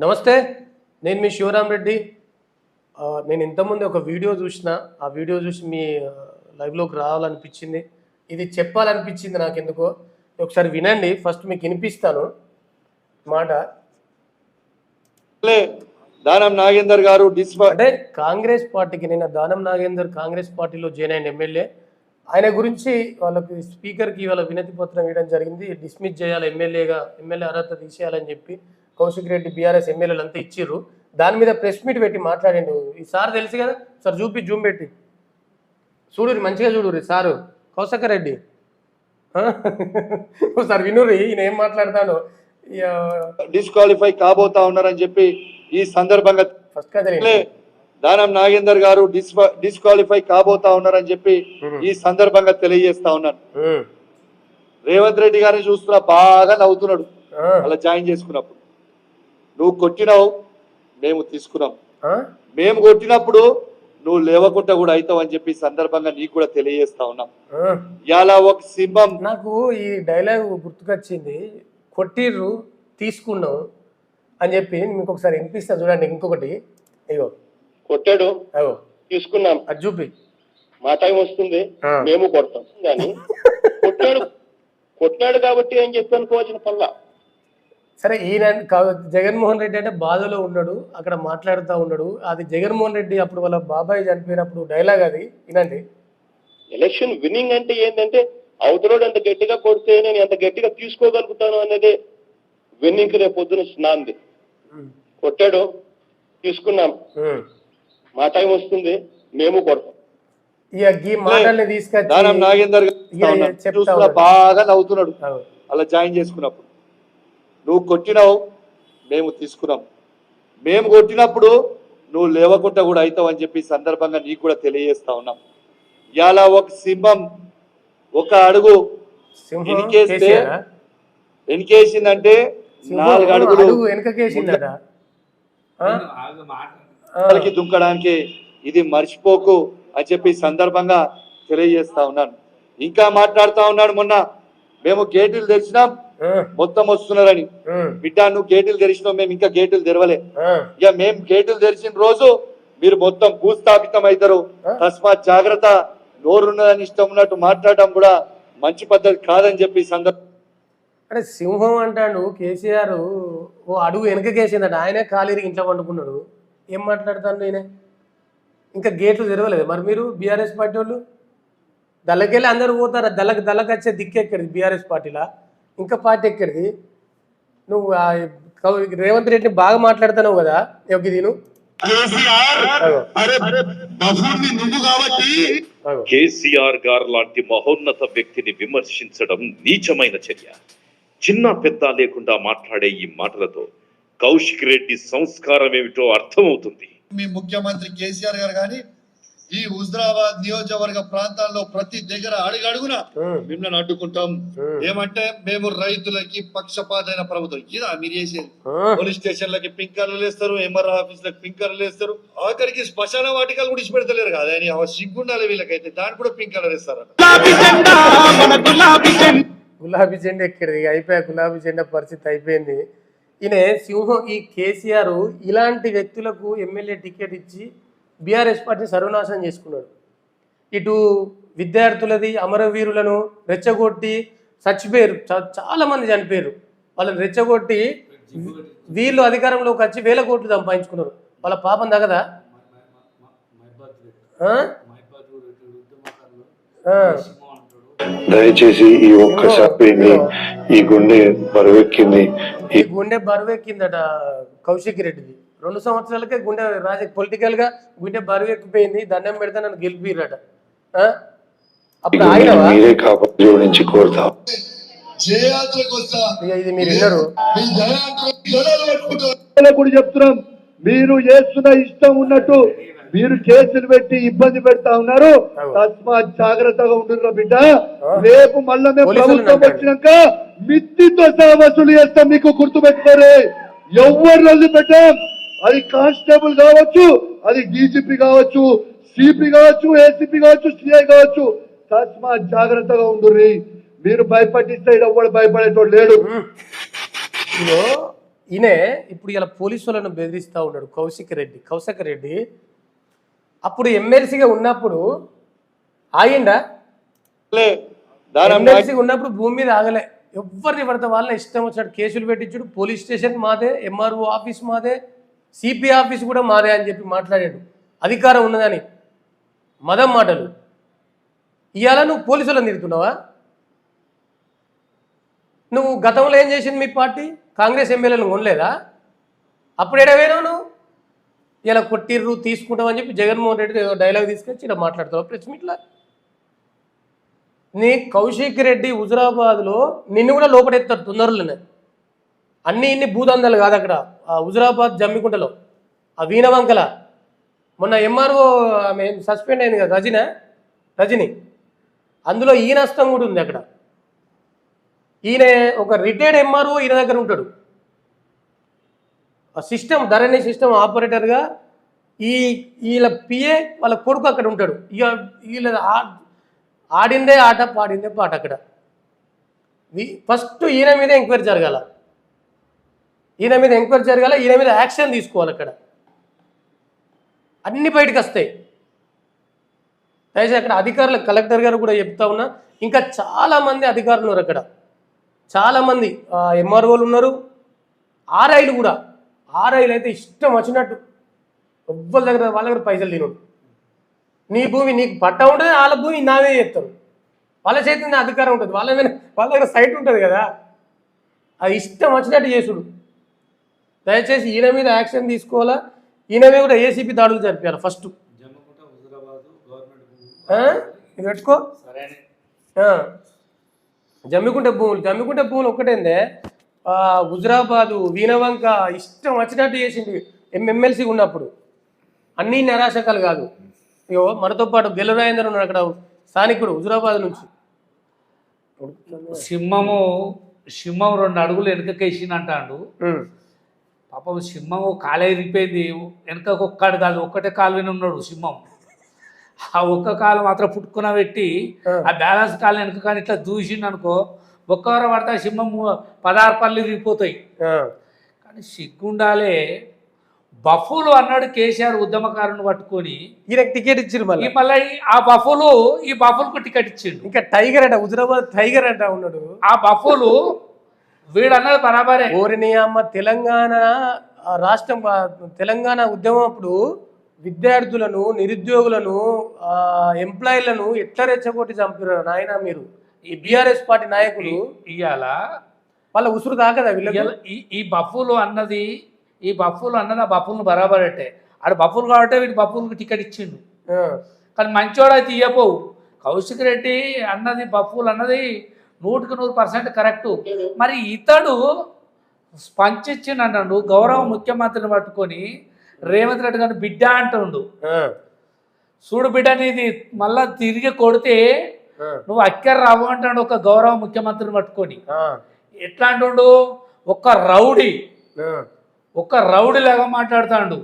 నమస్తే, నేను మీ శివరామ్ రెడ్డి. నేను ఇంతకుముందు ఒక వీడియో చూసిన, ఆ వీడియో చూసి మీ లైవ్లోకి రావాలనిపించింది. ఇది చెప్పాలనిపించింది నాకెందుకో. ఒకసారి వినండి, ఫస్ట్ మీకు వినిపిస్తాను మాట. దానం నాగేందర్ గారు అంటే కాంగ్రెస్ పార్టీకి నిన్న దానం నాగేందర్ కాంగ్రెస్ పార్టీలో జాయిన్ అయిన ఎమ్మెల్యే. ఆయన గురించి వాళ్ళకి స్పీకర్కి ఇవాళ వినతి పత్రం ఇవ్వడం జరిగింది. డిస్మిస్ చేయాలి, ఎమ్మెల్యే అర్హత తీసేయాలని చెప్పి కౌశిక్ రెడ్డి బీఆర్ఎస్ ఎమ్మెల్యేలు అంతా ఇచ్చిర్రు. దాని మీద ప్రెస్ మీట్ పెట్టి మాట్లాడిండు. ఈ సార్ తెలుసు కదా సార్, జూమ్ పెట్టి చూడురి, మంచిగా చూడురి సారు కౌశిక్ రెడ్డి. సార్ వినురి, ఈయన ఏం మాట్లాడతాను. డిస్క్వాలిఫై కాబోతా ఉన్నారని చెప్పి ఈ సందర్భంగా ఫస్ట్ కదా దానం నాగేందర్ గారు డిస్క్వాలిఫై కాబోతా ఉన్నారని చెప్పి ఈ సందర్భంగా తెలియజేస్తా ఉన్నాను. రేవంత్ రెడ్డి గారిని చూస్తున్నా బాగా నవ్వుతున్నాడు. అలా జాయిన్ చేసుకున్నప్పుడు నువ్వు కొట్టినావు, మేము తీసుకున్నాం. మేము కొట్టినప్పుడు నువ్వు లేవకుండా కూడా అవుతావు అని చెప్పి సందర్భంగా నీకు కూడా తెలియజేస్తా ఉన్నాం. ఇలా ఒక సింహం. నాకు ఈ డైలాగ్ గుర్తుకొచ్చింది, కొట్టిర్రు తీసుకున్నావు అని చెప్పి. మీకు ఒకసారి వినిపిస్తా చూడండి. ఇంకొకటి, ఇగో కొట్టాడు తీసుకున్నాం, అది చూపి. మా టైం వస్తుంది మేము కొడతాం. కానీ కొట్టాడు కాబట్టి ఏం చెప్పి అనుకోవాల్సిన పనుల. సరే, ఈయన జగన్మోహన్ రెడ్డి అంటే బాధలో ఉన్నాడు, అక్కడ మాట్లాడుతూ ఉన్నాడు. అది జగన్మోహన్ రెడ్డి అప్పుడు వాళ్ళ బాబాయ్ చనిపోయినప్పుడు డైలాగ్, అది వినండి. ఎలక్షన్ విన్నింగ్ అంటే ఏంటంటే అవతలోడు అంత గట్టిగా కొడితే నేను ఎంత గట్టిగా తీసుకోగలుగుతాను అనేది విన్నింగ్. రేపు పొద్దున నాంది. కొట్టాడు తీసుకున్నాం, మా టైం వస్తుంది మేము కొడతాం. దానం నాగేందర్ బాగా నవ్వుతున్నాడు. అలా జాయిన్ చేసుకున్నప్పుడు నువ్వు కొట్టినావు, మేము తీసుకున్నాం. మేము కొట్టినప్పుడు నువ్వు లేవకుండా కూడా అవుతావు అని చెప్పి సందర్భంగా నీకు కూడా తెలియజేస్తా ఉన్నాం. ఇలా ఒక సింహం ఒక అడుగు వెనకేసిందంటే 4 అడుగులు దుంకడానికి ఇది మర్చిపోకు అని చెప్పి సందర్భంగా తెలియజేస్తా ఉన్నాను. ఇంకా మాట్లాడుతా ఉన్నాడు, మొన్న మేము గేట్లు తెరిచినాం మొత్తం వస్తున్నారని. బిడ్డ, నువ్వు గేట్లు తెరిచినావు, మేము ఇంకా గేట్లు తెరవలే. ఇక మేము గేట్లు తెరిచిన రోజు మీరు మొత్తం భూస్థాపితం అవుతారు. తస్మాత్ జాగ్రత్త. నోరున్నదని ఇష్టం ఉన్నట్టు మాట్లాడడం కూడా మంచి పద్ధతి కాదని చెప్పి సందర్భం. అంటే సింహం అంటాడు కేసీఆర్, ఓ అడుగు వెనకకేసిందట. ఆయనే ఖాళీ ఇంట్లో వండుకున్నాడు. ఏం మాట్లాడతాను నేనే? ఇంకా గేట్లు తెరవలేదు మరి మీరు బీఆర్ఎస్ పార్టీ వాళ్ళు. దళకెళ్ళి అందరూ పోతారు. దళకు వచ్చే దిక్కు ఎక్కడిది బీఆర్ఎస్ పార్టీలా? ఇంకా పార్టీ ఎక్కడిది? నువ్వు రేవంత్ రెడ్డిని బాగా మాట్లాడుతున్నావు కదా. దీను కేసీఆర్ గారు లాంటి మహోన్నత వ్యక్తిని విమర్శించడం నీచమైన చర్య. చిన్న పెద్ద లేకుండా మాట్లాడే ఈ మాటలతో కౌశిక్ రెడ్డి సంస్కారం ఏమిటో అర్థమవుతుంది. మీ ముఖ్యమంత్రి కేసీఆర్ గారు కానీ ఈ హుజరాబాద్ నియోజకవర్గ ప్రాంతాల్లో ప్రతి దగ్గర అడుగడుగున మిమ్మల్ని అడ్డుకుంటాం. ఏమంటే మేము రైతులకి పక్షపాతైన ప్రభుత్వం. ఇదా మీరు చేసేది? పోలీస్ స్టేషన్లకి పింకర్లు వేస్తారు, ఎంఆర్ఓ ఆఫీసులకు పింకర్లు వేస్తారు, ఆఖరికి శ్మశాన వాటికలు కూడా ఇచ్చిపెడతలేరు కదా. అని సిగ్గుండాలి వీళ్ళకైతే. దాని కూడా పింకర్లు వేస్తారు. గులాబీ జెండా ఎక్కడిది? అయిపోయా గులాబీ జెండా పరిస్థితి అయిపోయింది. ఈయన సింహం. ఈ కేసీఆర్ ఇలాంటి వ్యక్తులకు ఎమ్మెల్యే టికెట్ ఇచ్చి బీఆర్ఎస్ పార్టీని సర్వనాశనం చేసుకున్నాడు. ఇటు విద్యార్థులది అమరవీరులను రెచ్చగొట్టి చచ్చిపోయారు, చాలా మంది చనిపోయారు. వాళ్ళని రెచ్చగొట్టి వీళ్ళు అధికారంలోకి వచ్చి 1000 కోట్లు సంపాదించుకున్నారు. వాళ్ళ పాపం తగదా? దయచేసి ఈ ఒక్కసారి ఈ గుండె బరువెక్కిందట కౌశిక్ రెడ్డిది. 2 సంవత్సరాలకే గుండె పొలిటికల్ గా గుండె బరువెక్కిపోయింది. దండం పెడితే నన్ను గెలిపిరట. అప్పుడు ఆయన ఇది మీరు విన్నారు. చెప్తున్నాం, మీరు చేస్తున్న ఇష్టం ఉన్నట్టు మీరు కేసులు పెట్టి ఇబ్బంది పెడతా ఉన్నారు. తస్మాత్ జాగ్రత్తగా ఉంటున్న బిడ్డ. రేపు మళ్ళా మేము ప్రభుత్వం వచ్చినాక మిత్తితో సహా వసూలు చేస్తాం. మీకు గుర్తు పెట్టుకోరే. ఎవరు రోజు పెట్టాం. అది కానిస్టేబుల్ కావచ్చు, అది డీజీపీ కావచ్చు, సిపి కావచ్చు, ఏసీపీ కావచ్చు, సిఐ కావచ్చు. తస్మాత్ జాగ్రత్తగా ఉండుర్రి. మీరు భయపడిస్తే ఎవరు భయపడేటోడు లేడు. ఈయన ఇప్పుడు ఇలా పోలీసు వాళ్ళను బెదిరిస్తూ ఉన్నాడు కౌశిక్ రెడ్డి అప్పుడు ఎమ్మెల్సీగా ఉన్నప్పుడు ఆగిండా? ఎమ్మెల్సీగా ఉన్నప్పుడు భూమి మీద ఆగలే. ఎవరిని పడితే వాళ్ళని ఇష్టం వచ్చినట్టు కేసులు పెట్టించుడు. పోలీస్ స్టేషన్ మాదే, ఎంఆర్ఓ ఆఫీస్ మాదే, సిపి ఆఫీస్ కూడా మాదే అని చెప్పి మాట్లాడాడు. అధికారం ఉన్నదని మదం మాటలు. ఇవాళ నువ్వు పోలీసులను తిడుతున్నావా? నువ్వు గతంలో ఏం చేసింది మీ పార్టీ? కాంగ్రెస్ ఎమ్మెల్యేలను కొనలేదా? అప్పుడు ఎడవేనావు నువ్వు? ఇలా కొట్టిర్రు తీసుకుంటామని చెప్పి జగన్మోహన్ రెడ్డి ఏదో డైలాగ్ తీసుకొచ్చి ఇలా మాట్లాడుతావు ప్రెస్ మీట్లో. నీ కౌశిక్ రెడ్డి హుజురాబాద్లో నిన్ను కూడా లోపడెత్తారు తొందరలోనే. ఇన్ని భూదందాలు కాదు అక్కడ. ఆ హుజురాబాద్ జమ్మికుంటలో ఆ వీణవంకల మొన్న ఎంఆర్ఓ ఆమె సస్పెండ్ అయింది కదా, రజని, అందులో ఈయన హస్తం కూడా ఉంది అక్కడ. ఈయన ఒక రిటైర్డ్ ఎంఆర్ఓ ఈయన దగ్గర ఉంటాడు. ఆ సిస్టమ్ ధరణి సిస్టమ్ ఆపరేటర్గా వీళ్ళ పిఏ వాళ్ళ కొడుకు అక్కడ ఉంటాడు. ఇక వీళ్ళ ఆడిందే ఆట పాడిందే పాట అక్కడ. ఫస్ట్ ఈయన మీద ఎంక్వైరీ జరగాల, ఈయన మీద యాక్షన్ తీసుకోవాలి. అక్కడ అన్ని బయటకు వస్తాయి. దయచేసి అక్కడ అధికారులు, కలెక్టర్ గారు కూడా చెప్తా ఉన్నా, ఇంకా చాలామంది అధికారులు ఉన్నారు అక్కడ. చాలామంది ఎంఆర్ఓలు ఉన్నారు, ఆర్ఐలు కూడా. ఆర్ఐలు అయితే ఇష్టం వచ్చినట్టు ఎవ్వరి దగ్గర వాళ్ళ దగ్గర పైసలు తినడు. నీ భూమి నీకు పట్టా ఉంటుంది, వాళ్ళ భూమి నావే చెప్తారు. వాళ్ళ చేతి అధికారం ఉంటుంది, వాళ్ళ దగ్గర సైట్ ఉంటుంది కదా. అది ఇష్టం వచ్చినట్టు చేసుడు. దయచేసి ఈయన మీద యాక్షన్ తీసుకోవాలా. ఈయన మీద కూడా ఏసీపీ దాడులు జరిపారు ఫస్ట్. ఇది పెట్టుకో. జమ్మికుంట భూములు ఒక్కటేందే. హుజురాబాదు వీణవంక ఇష్టం వచ్చినట్టు చేసింది ఎమ్మెల్సీ ఉన్నప్పుడు. అన్నీ నిరాశకాలు కాదు. ఇగో మనతో పాటు గెలురాయందర్ ఉన్నాడు అక్కడ, స్థానికుడు హుజురాబాద్ నుంచి. సింహం 2 అడుగులు వెనకకేసిందంటాడు. పాపం సింహం కాలే ఇరిపోయింది. వెనకకు ఒక్కడు కాదు, ఒక్కటే కాలు విని ఉన్నాడు సింహం. ఆ ఒక్క కాలు మాత్రం పుట్టుకున్న పెట్టి ఆ బ్యాలెన్స్ కాలు వెనక కానీ ఇట్లా దూసిండు అనుకో, ఒక్కవర పడితే సింహం 16 పళ్ళు ఇరిగిపోతాయి. కానీ సిగ్గుండాలే. బఫూలు అన్నాడు కేసీఆర్ ఉద్యమకారుని పట్టుకొని ఈయనకు టికెట్ ఇచ్చిండు. మళ్ళీ ఆ బఫూలుకు టికెట్ ఇచ్చిండు. ఇంకా టైగర్ అంట, హుజురాబాద్ టైగర్ అంట ఉన్నాడు. ఆ బఫూలు వీడన్నది బరాబరే. ఓరిని అమ్మ తెలంగాణ రాష్ట్రం, తెలంగాణ ఉద్యమం అప్పుడు విద్యార్థులను, నిరుద్యోగులను, ఎంప్లాయీలను ఎట్లా రెచ్చగొట్టి చంపారు నాయన మీరు. ఈ బీఆర్ఎస్ పార్టీ నాయకులు ఇవాళ వాళ్ళ ఉసురు కాకదా వీళ్ళకి. ఈ బఫూలు అన్నది ఆ బఫూల్ను బరాబరట్టే. ఆడు బఫూలు కాబట్టి వీడు బఫూల్కి టికెట్ ఇచ్చిండు. కానీ మంచోడు అయితే ఇవ్వపోవు. కౌశిక్ రెడ్డి అన్నది బఫూల్ అన్నది 100% కరెక్టు. మరి ఇతడు స్పంచ్ ఇచ్చిండు అన్నాడు. గౌరవ ముఖ్యమంత్రిని పట్టుకొని రేవంత్ రెడ్డి గారిని బిడ్డ అంటుండు. చూడు బిడ్డ, నీది మళ్ళా తిరిగి కొడితే నువ్వు అక్కర రావు అంటాడు ఒక గౌరవ ముఖ్యమంత్రిని పట్టుకొని. ఎట్లా అంటుండు? ఒక రౌడీ లాగా మాట్లాడుతాడు.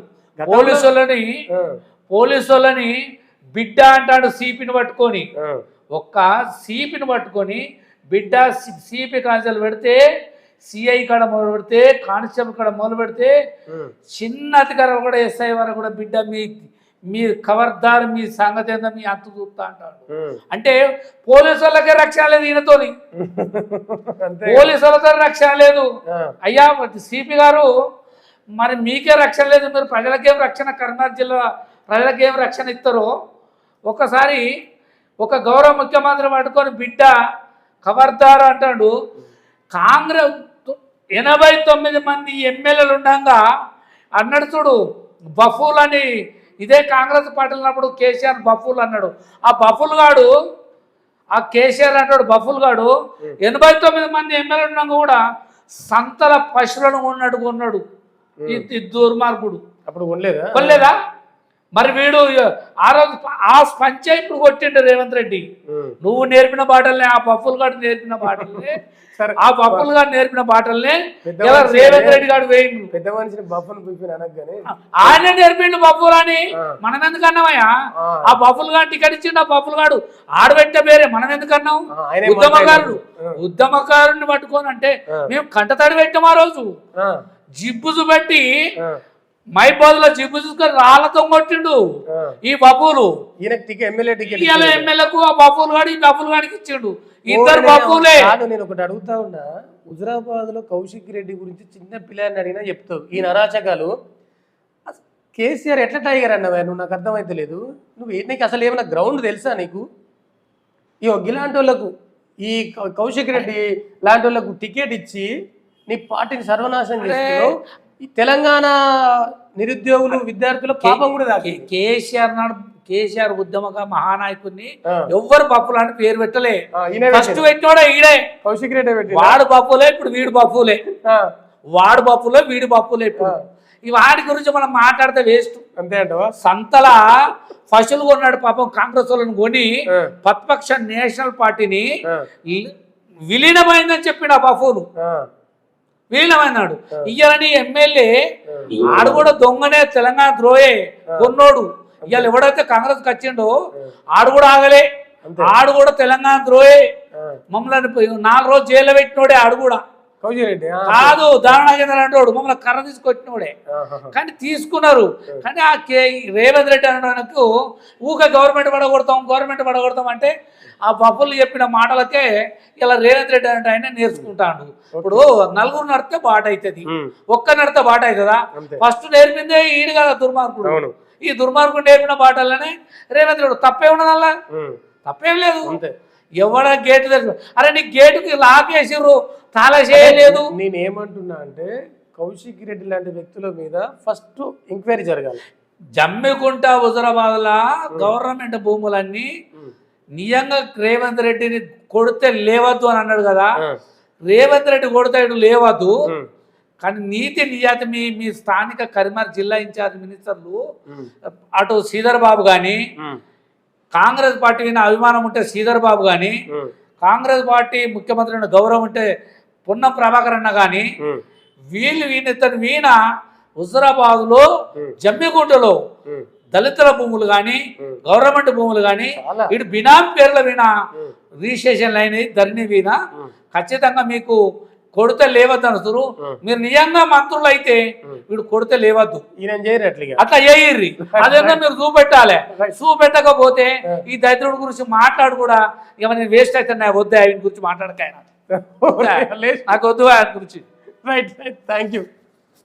పోలీసు వాళ్ళని బిడ్డ అంటాడు సిపిని పట్టుకొని. సిపిని పట్టుకొని బిడ్డ, సిపి కాన్స్టేబుల్ పెడితే, సిఐ కాడ మొదలు పెడితే, కానిస్టేబుల్ కాడ మొదలు పెడితే, చిన్న అధికారులు కూడా ఎస్ఐ వరకు కూడా బిడ్డ మీ ఖబర్దార్, మీ సంగతి ఏందో మీ అంత చూస్తా అంటాడు. అంటే పోలీసు వాళ్ళకే రక్షణ లేదు ఈయనతోని. పోలీసు వాళ్ళతో రక్షణ లేదు. అయ్యా సిపి గారు, మరి మీకే రక్షణ లేదు, మీరు ప్రజలకేం రక్షణ, కరీంనగర్ జిల్లా ప్రజలకేం రక్షణ ఇస్తారో ఒకసారి ఒక గౌరవ ముఖ్యమంత్రి పట్టుకొని బిడ్డ ఖబర్దారు అంటాడు. కాంగ్రెస్ 89 మంది ఎమ్మెల్యేలు ఉండగా అన్నాడు చూడు బఫూల్ అని. ఇదే కాంగ్రెస్ పార్టీ ఉన్నప్పుడు కేసీఆర్ బఫూల్ అన్నాడు. ఆ బఫూల్ గాడు, ఆ కేసీఆర్ అంటాడు బఫూల్ గాడు 89 మంది ఎమ్మెల్యేలు ఉండగా కూడా సంతల పశువులను కొన్నాడు. ఈ దుర్మార్గుడు అప్పుడు కొనలేదా? మరి వీడు ఆ రోజు ఆ స్పంచే ఇప్పుడు కొట్టిండు రేవంత్ రెడ్డి. నువ్వు నేర్పిన బాటల్నే, ఆ బఫూల్ గాడు నేర్పిన బాటల్నే, రేవంత్ రెడ్డి గారు వేయిండు. పెద్ద మనిషిని బఫూల్ అనగానే ఆయన నేర్పిండు బఫూల్ అని. మనం ఎందుకు అన్నామయ్యా? ఆ బఫూల్ గాడు టికెట్ ఇచ్చిండు. ఆ బఫూల్ గాడు ఆడబెట్టే వేరే, మనం ఎందుకు అన్నాం? ఉద్యమకారుడిని పట్టుకొని అంటే మేము కంటతడి పెట్టాం ఆ రోజు. జిబ్బు చూపెట్టి ఆ, మైబాదులో జిబ్బు చూసుకొని రాళ్లతో కొట్టిండు ఈ బబ్బులు. ఈయనకి ఎమ్మెల్యే టికెట్ ఇవాళ ఎమ్మెల్యేకు ఆ బబ్బులు గాడి ఈ బబ్బులు గాడికి ఇచ్చిండు. ఇద్దరు బబ్బులే. కాదు, నేను ఒకటి అడుగుతా ఉన్నా, హుజరాబాద్ లో కౌశిక్ రెడ్డి గురించి చిన్న పిల్లని అడిగినా చెప్తావు ఈ అరాచకాలు. కేసీఆర్ ఎట్లా టైగర్ అన్నవా నువ్వు? నాకు అర్థమైతే లేదు. నువ్వు నీకు అసలు ఏమైనా గ్రౌండ్ తెలుసా నీకు? ఇలాంటి వాళ్ళకు ఈ కౌశిక్ రెడ్డి లాంటి వాళ్ళకు టికెట్ ఇచ్చి నీ పార్టీని సర్వనాశనం చేస్తున్నావు. ఈ తెలంగాణ నిరుద్యోగులు విద్యార్థుల పాపం కూడా దాకి. కేసీఆర్ ఉద్యమక మహానాయకుడిని ఎవ్వరు బప్పులు అని పేరు పెట్టలే. ఈయన ఫస్ట్ పెట్టినోడే ఈడే. కౌశిక్ రెడ్డి పెట్టి వాడు బప్పులే, ఇప్పుడు వీడు బప్పులే. వాడు బప్పులే, వీడు బప్పులే. ఇప్పుడు ఈ వాడి గురించి మనం మాట్లాడితే వేస్ట్. అంతే అంటవా? సంతల ఫసలు కొన్నాడు పాపం కాంగ్రెస్ వాళ్ళని కొని ప్రతిపక్ష నేషనల్ పార్టీని విలీనమైందని చెప్పిన ఆ బఫూను. విలీనమైనాడు. ఇయ్యాలని ఎమ్మెల్యే ఆడు కూడా దొంగనే, తెలంగాణ ద్రోహే కొన్నోడు. ఇవాళ ఎవడైతే కాంగ్రెస్ వచ్చిండో ఆడు కూడా ఆగలే. ఆడు కూడా తెలంగాణ ద్రోహే. మమ్మల్ని 4 రోజులు జైల్లో పెట్టినోడే ఆడు కూడా. కౌశిక్ రెడ్డి కాదు, దారుణాగేంద్ర అంటాడు మమ్మల్ని కర్ర తీసుకొచ్చినోడే. కానీ తీసుకున్నారు. కానీ ఆ రేవంత్ రెడ్డి అనడానికి ఊక గవర్నమెంట్ పడగొడతాం అంటే ఆ బఫులు చెప్పిన మాటలకే ఇలా రేవంత్ రెడ్డి అంటే ఆయన నేర్చుకుంటాడు. ఇప్పుడు నలుగురు నడితే బాట అవుతుంది, ఒక్క నడితే బాట అవుతుందా? ఫస్ట్ నేర్పిందే ఈడు కదా దుర్మార్గుడు. ఈ దుర్మార్గుడు నేర్పిన బాటలనే రేవంత్ రెడ్డి. తప్పే ఉన్నదల్లా, తప్పేం లేదు. ఎవడ గేటు తెలుసు. అరే నీ గేటుకి లాకేసిర్రు, తాళ చేయలేదు. నేనేమంటున్నా అంటే కౌశిక్ రెడ్డి లాంటి వ్యక్తుల మీద ఫస్ట్ ఎంక్వైరీ జరగాలి. జమ్మికుంట హుజరాబాద్లా గవర్నమెంట్ భూములన్నీ నిజంగా రేవంత్ రెడ్డిని కొడితే లేవద్దు అని అన్నాడు కదా. రేవంత్ రెడ్డి కొడితే లేవద్దు. కానీ నీతి నిజాతి మీ స్థానిక కరీంనగర్ జిల్లా ఇన్ఛార్జ్ మినిస్టర్లు అటు శ్రీధర్ బాబు కానీ, కాంగ్రెస్ పార్టీ మీద అభిమానం ఉంటే శ్రీధర్ బాబు కానీ, కాంగ్రెస్ పార్టీ ముఖ్యమంత్రి గౌరవం ఉంటే పొన్నం ప్రభాకర్ అన్న కానీ, వీణ హుజరాబాద్లో జమ్మిగుంటలో దళితుల భూములు కానీ, గవర్నమెంట్ భూములు కానీ, ఇటు బినాం పేర్ల వీణ రిజిస్ట్రేషన్లు అయినాయి. ధరణి వీణ ఖచ్చితంగా మీకు కొడితే లేవద్దు అనుతురు. మీరు నిజంగా మంత్రులు అయితే వీడు కొడితే లేవద్దు, అట్లా చేయర్రి. అదేమో మీరు చూపెట్టాలి. చూపెట్టకపోతే ఈ దరిద్రుడి గురించి మాట్లాడు కూడా ఏమైనా వేస్ట్ అయితే నాకు వద్దు, ఆయన గురించి మాట్లాడక ఆయన నాకు వద్దు ఆయన గురించి. Right, thank you.